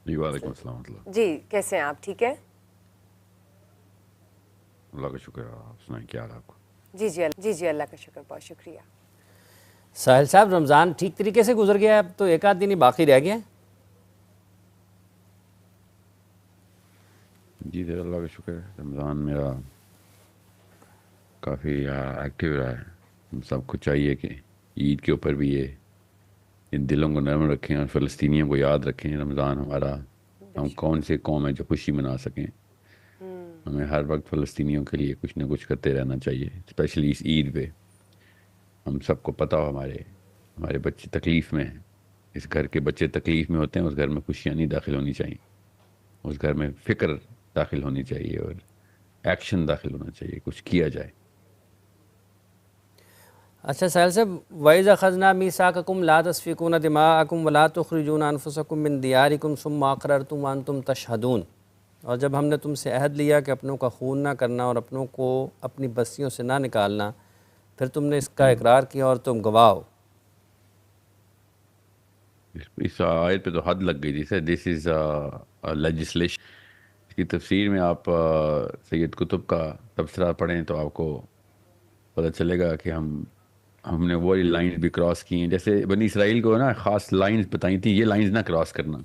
جی وعلیکم السلام ورحمۃ اللہ. جی کیسے ہیں آپ؟ ٹھیک ہے؟ اللہ کا شکر ہے. آپ سنائیں کیا حال ہے آپ کو؟ جی اللہ کا شکر، بہت شکریہ. ساحل صاحب رمضان ٹھیک طریقے سے گزر گیا ہے؟ اب تو ایک آدھ دن ہی باقی رہ گیا ہے. جی سر اللہ کا شکر ہے. رمضان میرا کافی ایکٹیو رہا ہے. ہم سب کو چاہیے کہ عید کے اوپر بھی یہ ان دلوں کو نرم رکھیں اور فلسطینیوں کو یاد رکھیں. رمضان ہمارا، ہم کون سے قوم ہے جو خوشی منا سکیں. ہمیں ہر وقت فلسطینیوں کے لیے کچھ نہ کچھ کرتے رہنا چاہیے، اسپیشلی اس عید پہ. ہم سب کو پتہ ہو ہمارے بچے تکلیف میں ہیں. اس گھر کے بچے تکلیف میں ہوتے ہیں، اس گھر میں خوشیاں نہیں داخل ہونی چاہیے. اس گھر میں فکر داخل ہونی چاہیے اور ایکشن داخل ہونا چاہیے، کچھ کیا جائے. اچھا ساحل صاحب، وَإِذَا أَخَذْنَا مِيثَاقَكُمْ لَا تَسْفِكُونَ دِمَاءَكُمْ وَلَا تُخْرِجُونَ أَنفُسَكُمْ مِنْ دِيَارِكُمْ ثُمَّ أَقْرَرْتُمْ وَأَنْتُمْ تَشْهَدُونَ. اور جب ہم نے تم سے عہد لیا کہ اپنوں کا خون نہ کرنا اور اپنوں کو اپنی بستیوں سے نہ نکالنا، پھر تم نے اس کا اقرار کیا اور تم گواہ ہو. اس آیت پہ تو حد لگ گئی تھی سر. دس از لیجسلیشن. اس کی تفسیر میں آپ سید قطب کا تبصرہ پڑھیں تو آپ کو پتہ چلے گا کہ ہم نے وہی لائنز بھی کراس کی ہیں. جیسے بنی اسرائیل کو نا خاص لائنز بتائی تھیں، یہ لائنز نہ کراس کرنا.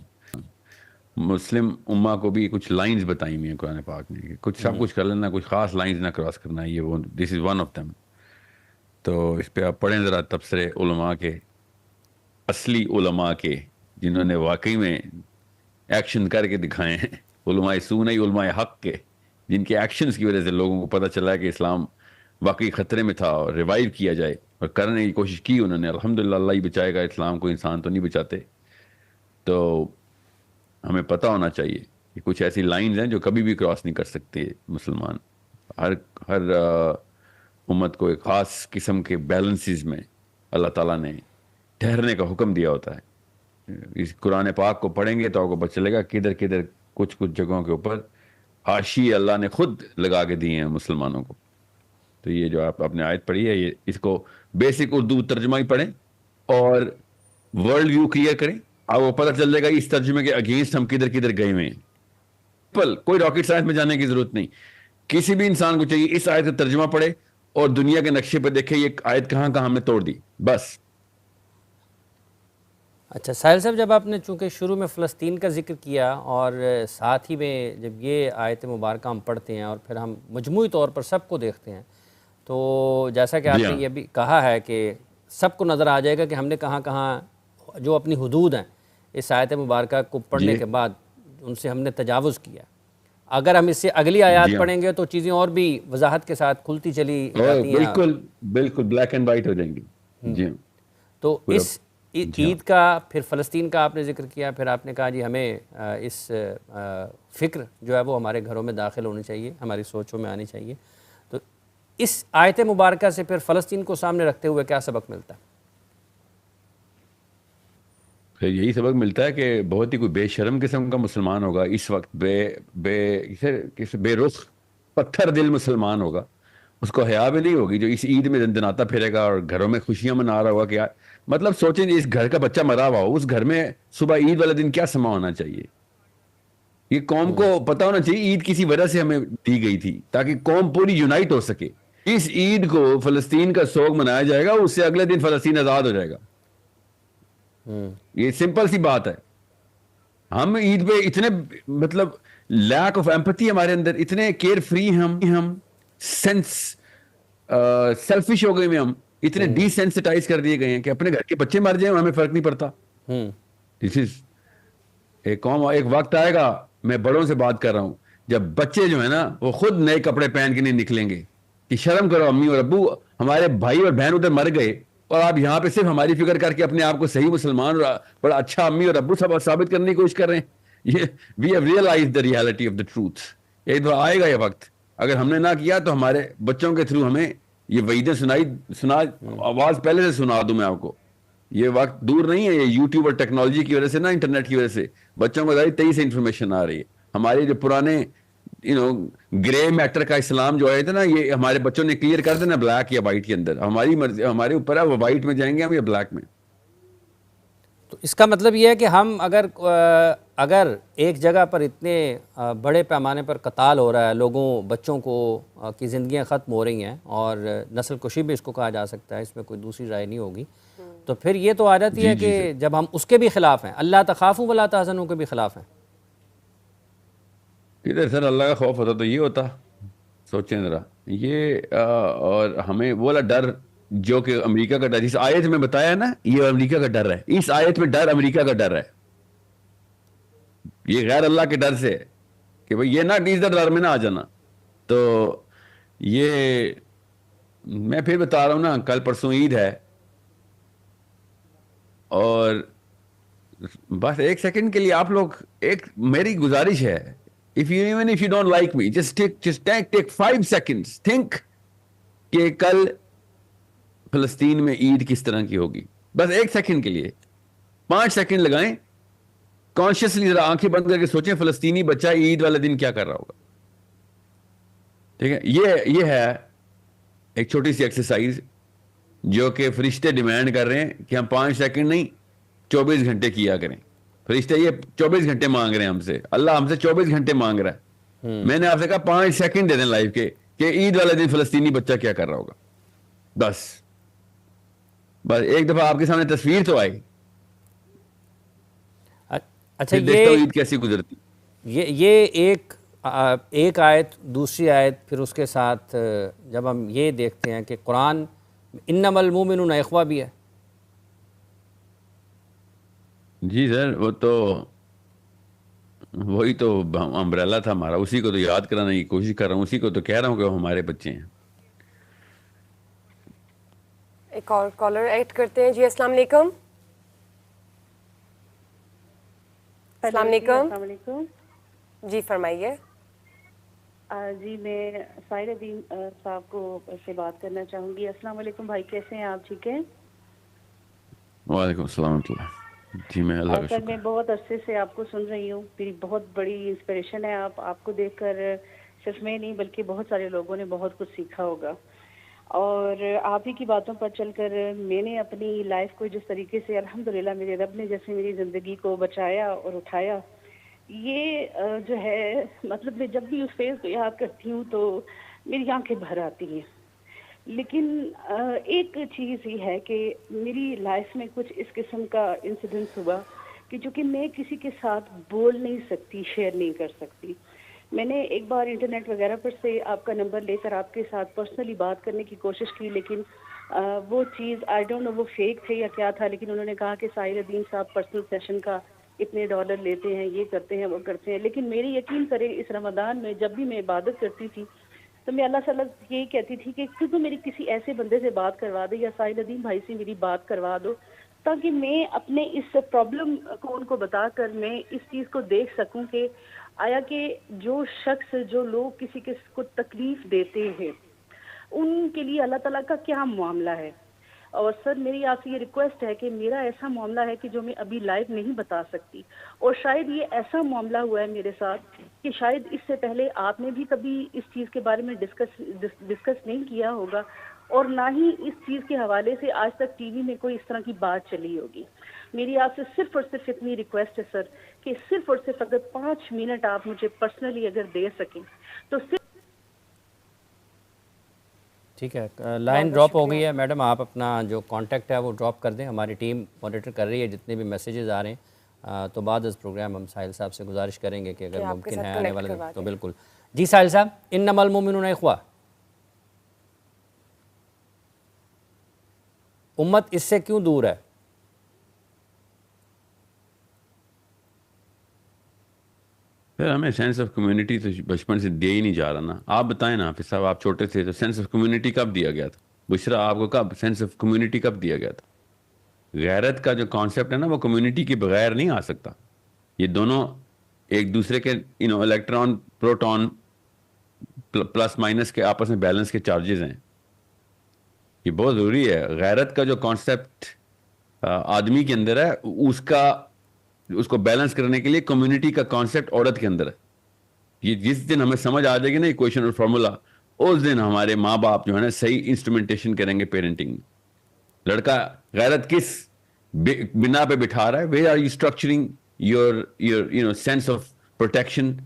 مسلم امہ کو بھی کچھ لائنز بتائی ہوئی ہیں قرآن پاک میں کہ کچھ سب کچھ کر لینا، کچھ خاص لائنز نہ کراس کرنا. یہ وہ دس از ون آف دیم. تو اس پہ آپ پڑھیں ذرا تبصرے علماء کے، اصلی علماء کے، جنہوں نے واقعی میں ایکشن کر کے دکھائے ہیں. علماء سو نہیں، علماء حق کے، جن کے ایکشنز کی وجہ سے لوگوں کو پتہ چلا کہ اسلام واقعی خطرے میں تھا اور ریوائیو کیا جائے، اور کرنے کی کوشش کی انہوں نے. الحمدللہ اللہ ہی بچائے گا اسلام کو، انسان تو نہیں بچاتے. تو ہمیں پتہ ہونا چاہیے کہ کچھ ایسی لائنز ہیں جو کبھی بھی کراس نہیں کر سکتے مسلمان. ہر امت کو ایک خاص قسم کے بیلنسز میں اللہ تعالیٰ نے ٹھہرنے کا حکم دیا ہوتا ہے. اس قرآن پاک کو پڑھیں گے تو آپ کو پتہ چلے گا کدھر کچھ جگہوں کے اوپر حاشیے اللہ نے خود لگا کے دیے ہیں مسلمانوں کو. تو یہ جو آپ نے آیت پڑھی ہے، یہ اس کو بیسک اردو ترجمہ ہی پڑھیں اور ورلڈ ویو کلیئر کریں. آپ کو پتہ چل جائے گا اس ترجمے کے اگینسٹ ہم کدھر گئے ہوئے ہیں. کوئی راکٹ سائنس میں جانے کی ضرورت نہیں. کسی بھی انسان کو چاہیے اس آیت کا ترجمہ پڑھے اور دنیا کے نقشے پہ دیکھے یہ آیت کہاں ہم نے توڑ دی، بس. اچھا ساحل صاحب، جب آپ نے چونکہ شروع میں فلسطین کا ذکر کیا اور ساتھ ہی میں جب یہ آیت مبارکہ ہم پڑھتے ہیں اور پھر ہم مجموعی طور پر سب کو دیکھتے ہیں، تو جیسا کہ آپ نے یہ بھی کہا ہے کہ سب کو نظر آ جائے گا کہ ہم نے کہاں جو اپنی حدود ہیں اس آیت مبارکہ کو پڑھنے کے بعد ان سے ہم نے تجاوز کیا. اگر ہم اس سے اگلی آیات پڑھیں گے تو چیزیں اور بھی وضاحت کے ساتھ کھلتی چلی جاتی ہیں. بالکل بلیک اینڈ وائٹ ہو جائیں گی. جی تو اس عید کا، پھر فلسطین کا آپ نے ذکر کیا، پھر آپ نے کہا جی ہمیں اس فکر جو ہے وہ ہمارے گھروں میں داخل ہونی چاہیے، ہماری سوچوں میں آنی چاہیے. تو اس آیت مبارکہ سے پھر فلسطین کو سامنے رکھتے ہوئے کیا سبق ملتا ہے؟ یہی سبق ملتا ہے کہ بہت ہی کوئی بے شرم قسم کا مسلمان ہوگا اس وقت، بے رخ پتھر دل مسلمان ہوگا، اس کو حیا بھی نہیں ہوگی، جو اس عید میں دندناتا پھرے گا اور گھروں میں خوشیاں منا رہا ہوگا. کہ مطلب سوچیں اس گھر کا بچہ مرا ہوا ہو، اس گھر میں صبح عید والے دن کیا سما ہونا چاہیے. یہ قوم کو پتہ ہونا چاہیے عید کسی وجہ سے ہمیں دی گئی تھی تاکہ قوم پوری یونائٹ ہو سکے. اس عید کو فلسطین کا سوگ منایا جائے گا، اس سے اگلے دن فلسطین آزاد ہو جائے گا. یہ سمپل سی بات ہے. ہم عید پہ اتنے مطلب لیک آف ایمپتھی ہمارے اندر، اتنے کیئر فری ہم سیلفش ہو گئے ہیں، ہم اتنے ڈی سینسٹائز کر دیے گئے ہیں کہ اپنے گھر کے بچے مر جائیں ہمیں فرق نہیں پڑتا. دس از ایک قوم. ایک وقت آئے گا، میں بڑوں سے بات کر رہا ہوں، جب بچے جو ہے نا وہ خود نئے کپڑے پہن کے نہیں نکلیں گے کہ شرم کرو امی اور ابو، ہمارے بھائی اور بہن ادھر مر گئے اور آپ یہاں پہ صرف ہماری فکر کر کے اپنے آپ کو صحیح مسلمان اور بڑا اچھا امی اور ابو سب ثابت کرنے کی کوشش کر رہے ہیں. یہ we have realised the reality of the truth. یہ تو آئے گا یہ وقت، اگر ہم نے نہ کیا تو ہمارے بچوں کے تھرو ہمیں یہ وعیدیں سنا آواز پہلے سے سنا دوں میں آپ کو. یہ وقت دور نہیں ہے. یہ یوٹیوب اور ٹیکنالوجی کی وجہ سے نا، انٹرنیٹ کی وجہ سے بچوں کو تیزی سے انفارمیشن آ رہی ہے. ہمارے جو پرانے گرے میٹر کا اسلام جو آئے تھے نا، یہ ہمارے بچوں نے کلیئر کر دینا بلیک یا وائٹ کے اندر. ہماری مرضی، ہمارے اوپر ہے وہ وائٹ میں جائیں گے ہم یا بلیک میں. تو اس کا مطلب یہ ہے کہ ہم اگر اگر ایک جگہ پر اتنے بڑے پیمانے پر قتال ہو رہا ہے، لوگوں بچوں کو کی زندگیاں ختم ہو رہی ہیں، اور نسل کشی بھی اس کو کہا جا سکتا ہے، اس میں کوئی دوسری رائے نہیں ہوگی، تو پھر یہ تو آ جاتی ہے کہ جب ہم اس کے بھی خلاف ہیں، اللہ تخافوا ولا تحزنوا کے بھی خلاف ہیں. ادھر سر اللہ کا خوف ہوتا تو یہ ہوتا. سوچیں ذرا یہ اور ہمیں وہ والا ڈر جو کہ امریکہ کا ڈر، جس آیت میں بتایا نا، یہ امریکہ کا ڈر ہے. اس آیت میں ڈر امریکہ کا ڈر ہے، یہ غیر اللہ کے ڈر سے کہ بھئی یہ نہ ڈیزر ڈر میں نہ آ جانا. تو یہ میں پھر بتا رہا ہوں نا، کل پرسوں عید ہے، اور بس ایک سیکنڈ کے لیے آپ لوگ، ایک میری گزارش ہے، even if you don't like me, just take 5 seconds, think کہ کل فلسطین میں عید کس طرح کی ہوگی. بس ایک سیکنڈ کے لیے 5 سیکنڈ لگائیں، کانشیسلی ذرا آنکھیں بند کر کے سوچیں فلسطینی بچہ عید والے دن کیا کر رہا ہوگا. ٹھیک ہے، یہ ہے ایک چھوٹی سی ایکسرسائز جو کہ فرشتے ڈیمانڈ کر رہے ہیں کہ ہم 5 سیکنڈ نہیں 24 گھنٹے کیا کریں. فرشتے یہ 24 گھنٹے مانگ رہے ہیں ہم سے، اللہ ہم سے 24 گھنٹے مانگ رہا ہے. میں نے آپ سے کہا 5 سیکنڈ دے دیں لائف کے کہ عید والے دن فلسطینی بچہ کیا کر رہا ہوگا. بس ایک دفعہ آپ کے سامنے تصویر تو آئی. اچھا، دیکھتا ہوں عید کیسی گزرتی. یہ ایک آیت، دوسری آیت، پھر اس کے ساتھ جب ہم یہ دیکھتے ہیں کہ قرآن انما المؤمنون اخوہ بھی ہے. جی سر، وہ تو وہی تو امبریلا تھا ہمارا، اسی کو تو یاد کرانے کی کوشش کر رہا ہوں، اسی کو تو کہہ رہا ہوں کہ وہ ہمارے بچے ہیں. ایک اور کالر ایڈ کرتے ہیں. جی السلام علیکم. السلام علیکم. جی فرمائیے. جی میں سائرہ دین صاحب کو سے بات کرنا چاہوں گی. السلام علیکم بھائی، کیسے ہیں آپ؟ ٹھیک ہیں. وعلیکم السلام ورحمۃ اللہ. جی میں اللہ کا سر شکر. میں بہت عرصے سے آپ کو سن رہی ہوں، میری بہت بڑی انسپریشن ہے آپ کو دیکھ کر صرف میں نہیں بلکہ بہت سارے لوگوں نے بہت کچھ سیکھا ہوگا. اور آپ ہی کی باتوں پر چل کر میں نے اپنی لائف کو جس طریقے سے الحمدللہ میرے رب نے جیسے میری زندگی کو بچایا اور اٹھایا، یہ جو ہے مطلب میں جب بھی اس فیز کو یاد کرتی ہوں تو میری آنکھیں بھر آتی ہیں. لیکن ایک چیز یہ ہے کہ میری لائف میں کچھ اس قسم کا انسیڈنس ہوا کہ جو کہ میں کسی کے ساتھ بول نہیں سکتی، شیئر نہیں کر سکتی. میں نے ایک بار انٹرنیٹ وغیرہ پر سے آپ کا نمبر لے کر آپ کے ساتھ پرسنلی بات کرنے کی کوشش کی، لیکن وہ چیز آئی ڈونٹ نو وہ فیک تھے یا کیا تھا، لیکن انہوں نے کہا کہ سائرہ دین صاحب پرسنل سیشن کا اتنے ڈالر لیتے ہیں، یہ کرتے ہیں وہ کرتے ہیں. لیکن میری یقین کرے اس رمضان میں جب بھی میں عبادت کرتی تھی تو میں اللہ تعالیٰ یہی کہتی تھی کہ تو میری کسی ایسے بندے سے بات کروا دے یا سائرہ دین بھائی سے میری بات کروا دو، تاکہ میں اپنے اس پرابلم کو ان کو بتا کر میں اس چیز کو دیکھ سکوں کہ آیا کہ جو شخص، جو لوگ کسی کو تکلیف دیتے ہیں ان کے لیے اللہ تعالیٰ کا کیا معاملہ ہے. اور سر میری آپ سے یہ ریکویسٹ ہے کہ میرا ایسا معاملہ ہے کہ جو میں ابھی لائیو نہیں بتا سکتی، اور شاید یہ ایسا معاملہ ہوا ہے میرے ساتھ کہ شاید اس سے پہلے آپ نے بھی کبھی اس چیز کے بارے میں ڈسکس نہیں کیا ہوگا، اور نہ ہی اس چیز کے حوالے سے آج تک ٹی وی میں کوئی اس طرح کی بات چلی ہوگی. میری آپ سے صرف اور صرف اتنی ریکویسٹ ہے سر کہ صرف اور صرف اگر 5 منٹ آپ مجھے پرسنلی اگر دے سکیں تو صرف. ٹھیک ہے، لائن ڈراپ ہو گئی ہے میڈم، آپ اپنا جو کانٹیکٹ ہے وہ ڈراپ کر دیں. ہماری ٹیم مانیٹر کر رہی ہے جتنے بھی میسیجز آ رہے ہیں، تو بعد از پروگرام ہم ساحل صاحب سے گزارش کریں گے کہ اگر ممکن ہے آنے والے دن تو بالکل. جی ساحل صاحب، انما المؤمنون اخوہ، امت اس سے کیوں دور ہے؟ پھر ہمیں سینس آف کمیونٹی تو بچپن سے دیا ہی نہیں جا رہا نا. آپ بتائیں نا حافظ صاحب، آپ چھوٹے تھے تو سینس آف کمیونٹی کب دیا گیا تھا؟ بشرا آپ کو کب سینس آف کمیونٹی کب دیا گیا تھا؟ غیرت کا جو کانسیپٹ ہے نا وہ کمیونٹی کے بغیر نہیں آ سکتا. یہ دونوں ایک دوسرے کے الیکٹران پروٹون پلس مائنس کے آپس میں بیلنس کے چارجز ہیں. یہ بہت ضروری ہے. غیرت کا جو کانسیپٹ آدمی کے اندر ہے اس کو بیلنس کرنے کے لیے کمیونٹی کا کانسیپٹ عورت کے اندر ہے. یہ جس دن ہمیں سمجھ آ جائے گی نا ایکویشن اور فارمولا، اس دن ہمارے ماں باپ جو ہے نا صحیح انسٹرومنٹیشن کریں گے پیرنٹنگ میں. لڑکا غیرت کس بنا پہ بٹھا رہا ہے؟ Where are you structuring your sense of protection?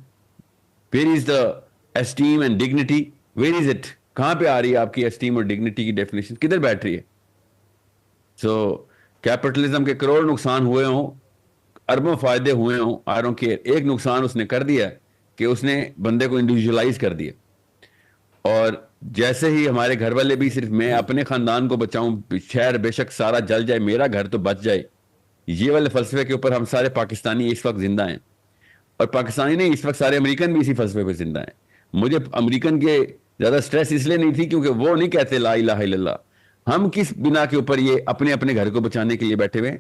Where is the esteem and dignity? Where is it? کہاں پہ آ رہی ہے آپ کی اسٹیم اور ڈگنیٹی کی ڈیفینیشن؟ کدھر بیٹھ رہی ہے؟ سو کیپٹلزم کے کروڑ نقصان ہوئے ہوں، اربوں فائدے ہوئے ہوں، آئی ڈونٹ کیئر، ایک نقصان اس نے کر دیا کہ اس نے بندے کو انڈیویجولائز کر دیا. اور جیسے ہی ہمارے گھر والے بھی صرف میں اپنے خاندان کو بچاؤں، شہر بے شک سارا جل جائے میرا گھر تو بچ جائے، یہ والے فلسفے کے اوپر ہم سارے پاکستانی اس وقت زندہ ہیں. اور پاکستانی نہیں، اس وقت سارے امریکن بھی اسی فلسفے پہ زندہ ہیں. مجھے امریکن کے زیادہ سٹریس اس لیے نہیں تھی کیونکہ وہ نہیں کہتے لا الہ الا اللہ. ہم کس بنا کے اوپر یہ اپنے اپنے گھر کو بچانے کے لیے بیٹھے ہوئے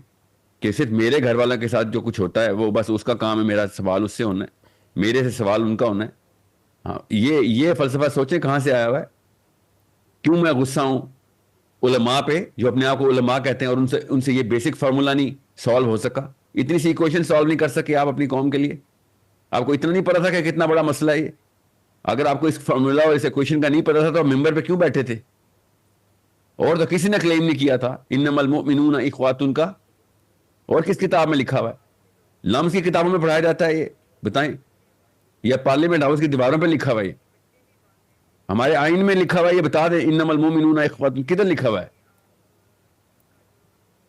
کہ صرف میرے گھر والوں کے ساتھ جو کچھ ہوتا ہے وہ بس اس کا کام ہے، میرا سوال اس سے ہونا ہے، میرے سے سوال ان کا ہونا ہے. ہاں، یہ فلسفہ سوچیں کہاں سے آیا ہوا ہے. کیوں میں غصہ ہوں علماء پہ جو اپنے آپ کو علماء کہتے ہیں اور ان سے یہ بیسک فارمولا نہیں سالو ہو سکا، اتنی سی ایکویشن سالو نہیں کر سکے آپ اپنی قوم کے لیے. آپ کو اتنا نہیں پتا تھا کہ کتنا بڑا مسئلہ ہے یہ. اگر آپ کو اس فارمولا اور اس ایکویشن کا نہیں پتا تھا تو آپ ممبر پہ کیوں بیٹھے تھے؟ اور تو کسی نے کلیم نہیں کیا تھا انما المؤمنون اخواتن کا. اور کس کتاب میں لکھا ہوا ہے؟ لمز کی کتابوں میں پڑھایا جاتا ہے یہ؟ بتائیں. یا پارلیمنٹ ہاؤس کی دیواروں پہ لکھا ہوا ہے؟ ہمارے آئین میں لکھا ہوا ہے؟ یہ بتا دیں انما المؤمنون اخواتن کدھر لکھا ہوا ہے؟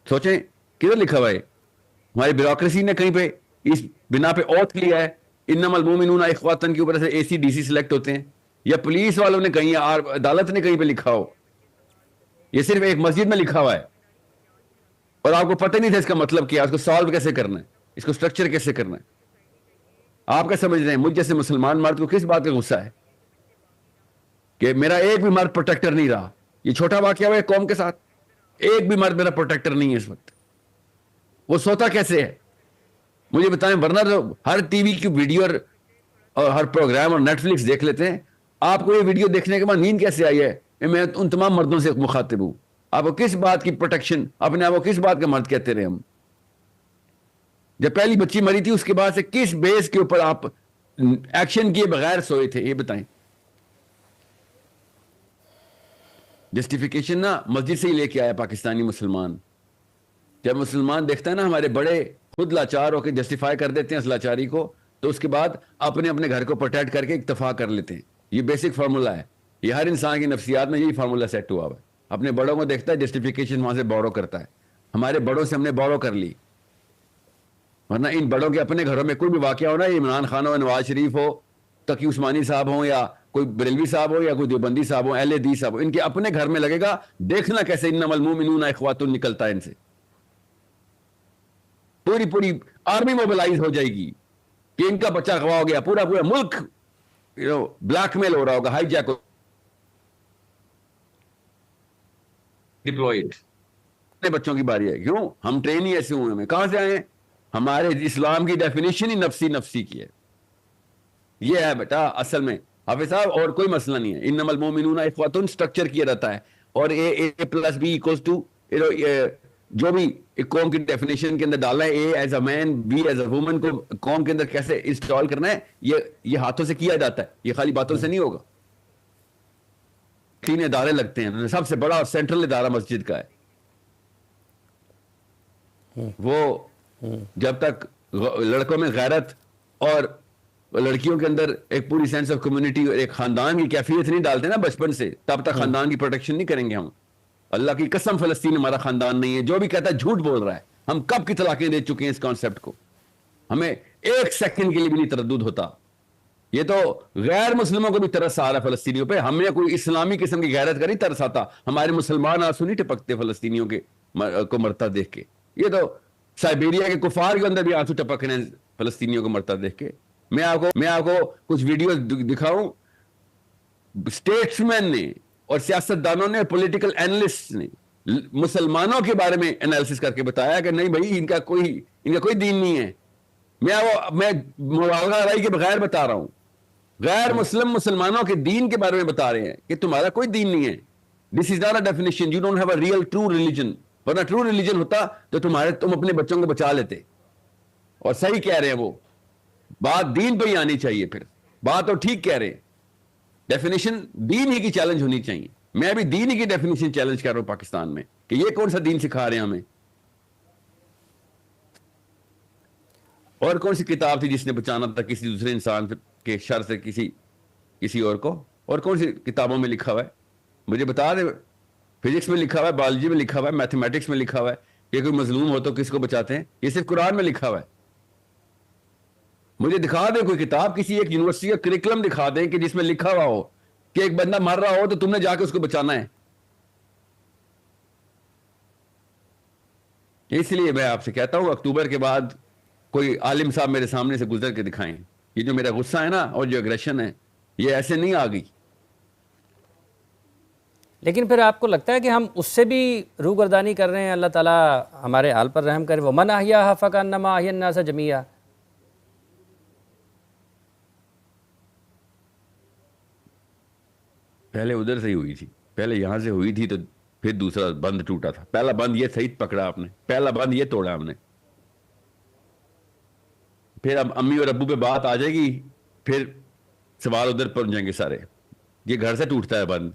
سوچیں کدھر لکھا ہوا ہے؟ ہماری بیوروکریسی نے کہیں پہ اس بنا پہ اوتھ لیا ہے انما المؤمنون اخواتن کے اوپر سے اے سی ڈی سی سلیکٹ ہوتے ہیں؟ یا پولیس والوں نے کہیں، عدالت نے کہیں پہ لکھا ہو؟ یہ صرف ایک مسجد میں لکھا ہوا ہے اور آپ کو پتہ نہیں تھا اس کا مطلب کیا، اس کو سالو کیسے کرنا ہے، اس کو سٹرکچر کیسے کرنا ہے. آپ کیا سمجھ رہے ہیں مجھ جیسے مسلمان مرد کو کس بات کا غصہ ہے کہ میرا ایک بھی مرد پروٹیکٹر نہیں رہا؟ یہ چھوٹا واقعہ ہوا ہے قوم کے ساتھ، ایک بھی مرد میرا پروٹیکٹر نہیں ہے اس وقت. وہ سوتا کیسے ہے مجھے بتائیں. ورنہ تو ہر ٹی وی کی ویڈیو اور ہر پروگرام اور نیٹ فلکس دیکھ لیتے ہیں. آپ کو یہ ویڈیو دیکھنے کے بعد نیند کیسے آئی ہے؟ میں ان تمام مردوں سے مخاطب ہوں. آپ کو کس بات کی پروٹیکشن، اپنے آپ کو کس بات کا مرد کہتے رہے ہم؟ جب پہلی بچی مری تھی اس کے بعد سے کس بیس کے اوپر آپ ایکشن کیے بغیر سوئے تھے؟ یہ بتائیں. جسٹیفیکیشن نا مسجد سے ہی لے کے آیا پاکستانی مسلمان. جب مسلمان دیکھتا ہے نا ہمارے بڑے خود لاچار ہو کے جسٹیفائی کر دیتے ہیں اس لاچاری کو، تو اس کے بعد اپنے اپنے گھر کو پروٹیکٹ کر کے اکتفا کر لیتے ہیں. یہ بیسک فارمولا ہے، یہ ہر انسان کی نفسیات میں یہی فارمولا سیٹ ہوا ہے. اپنے بڑوں کو دیکھتا ہے جسٹیفیکیشن وہاں سے بورو کرتا ہے. ہمارے بڑوں سے ہم نے بورو کر لی. ورنہ ان بڑوں کے اپنے گھروں میں کوئی بھی واقعہ ہونا، عمران خان ہو، نواز شریف ہو، تقی عثمانی صاحب ہوں، یا کوئی بریلوی صاحب ہو، یا کوئی دیوبندی صاحب ہو، اہل حدیث صاحب ہو، ان کے اپنے گھر میں لگے گا دیکھنا کیسے انما المؤمنون اخواتن نکلتا ہے ان سے. پوری آرمی موبلائز ہو جائے گی کہ ان کا بچہ گوا ہو گیا. پورا ملک بلیک میل ہو رہا ہوگا، ہائی جیک ڈپلوئڈ. اپنے بچوں کی باری ہے. کیوں؟ ہم ٹرین ہی ایسے ہوئے ہیں. کہاں سے آئے ہیں؟ ہمارے اسلام کی ڈیفینیشن ہی نفسی کی ہے. یہ ہے بیٹا اصل میں حافظ صاحب، اور کوئی مسئلہ نہیں ہے. انما المؤمنون اخواتن سٹرکچر کیا رہتا ہے، اور اے پلس بی ایکوز ٹو جو بھی ایک قوم کی ڈیفینیشن کے اندر ڈالنا ہے، A as a man, B as a woman کو قوم کے اندر کیسے انسٹال کرنا ہے، یہ ہاتھوں سے کیا جاتا ہے. یہ خالی باتوں سے نہیں ہوگا. 3 ادارے لگتے ہیں. سب سے بڑا سینٹرل ادارہ مسجد کا ہے. وہ جب تک لڑکوں میں غیرت اور لڑکیوں کے اندر ایک پوری سینس آف کمیونٹی اور ایک خاندان کی کیفیت نہیں ڈالتے نا بچپن سے، تب تک خاندان کی پروٹیکشن نہیں کریں گے ہم. اللہ کی قسم فلسطین ہمارا خاندان نہیں ہے. جو بھی کہتا ہے جھوٹ بول رہا ہے. ہم کب کی طلاقیں دے چکے ہیں اس کانسیپٹ کو. ہمیں ایک سیکنڈ کے لیے بھی نہیں تردد ہوتا. یہ تو غیر مسلموں کو بھی ترس آ رہا ہے فلسطینیوں پہ. ہم نے کوئی اسلامی قسم کی غیرت کا نہیں ترس آتا. ہمارے مسلمان آنسو نہیں ٹپکتے فلسطینیوں کے کو مرتا دیکھ کے. یہ تو سائبیریا کے کفار کے اندر بھی آنسو ٹپک رہے ہیں فلسطینیوں کو مرتا دیکھ کے. میں آپ کو کچھ ویڈیوز دکھاؤں. اسٹیٹس مین نے اور سیاست دانوں نے، پولیٹیکل اینالسٹ نے مسلمانوں کے بارے میں انالیسس کر کے بتایا کہ نہیں بھائی ان کا کوئی دین نہیں ہے. میں مبالغہ رائی کے بغیر بتا رہا ہوں. غیر مسلمانوں کے دین کے بارے میں بتا رہے ہیں کہ تمہارا کوئی دین نہیں ہے. This is not a definition. You don't have a real true religion. ورنہ ٹرو ریلیجن ہوتا تو تم اپنے بچوں کو بچا لیتے. اور صحیح کہہ رہے ہیں وہ. بات دین پہ ہی آنی چاہیے. پھر بات تو ٹھیک کہہ رہے ہیں. ڈیفینیشن دین ہی کی چیلنج ہونی چاہیے. میں بھی دین ہی کی ڈیفینیشن چیلنج کر رہا ہوں پاکستان میں کہ یہ کون سا دین سکھا رہے ہیں ہمیں. اور کون سی کتاب تھی جس نے بچانا تھا کسی دوسرے انسان کے شر سے کسی اور کو؟ اور کون سی کتابوں میں لکھا ہوا ہے؟ مجھے بتا دے. فزکس میں لکھا ہوا ہے، بایولوجی میں لکھا ہوا ہے، میتھمیٹکس میں لکھا ہوا ہے کہ کوئی مظلوم ہو تو کس کو بچاتے ہیں؟ یہ صرف قرآن میں لکھا ہوا ہے. مجھے دکھا دیں کوئی کتاب، کسی ایک یونیورسٹی کا کریکلم دکھا دیں کہ جس میں لکھا ہوا ہو کہ ایک بندہ مر رہا ہو تو تم نے جا کے اس کو بچانا ہے. اس لیے میں آپ سے کہتا ہوں اکتوبر کے بعد کوئی عالم صاحب میرے سامنے سے گزر کے دکھائیں. یہ جو میرا غصہ ہے نا اور جو اگریشن ہے یہ ایسے نہیں آ گئی. لیکن پھر آپ کو لگتا ہے کہ ہم اس سے بھی روگردانی کر رہے ہیں؟ اللہ تعالیٰ ہمارے حال پر رحم کرے. وَمَنْ أَحْيَاهَا فَكَأَنَّمَا أَحْيَا النَّاسَ جَمِيعًا. پہلے ادھر سے ہی ہوئی تھی، پہلے یہاں سے ہوئی تھی تو پھر دوسرا بند ٹوٹا تھا. پہلا بند یہ صحیح پکڑا آپ نے، پہلا بند یہ توڑا ہم نے. پھر اب امی اور ابو پہ بات آ جائے گی، پھر سوال ادھر پہنچ جائیں گے سارے. یہ گھر سے ٹوٹتا ہے بند.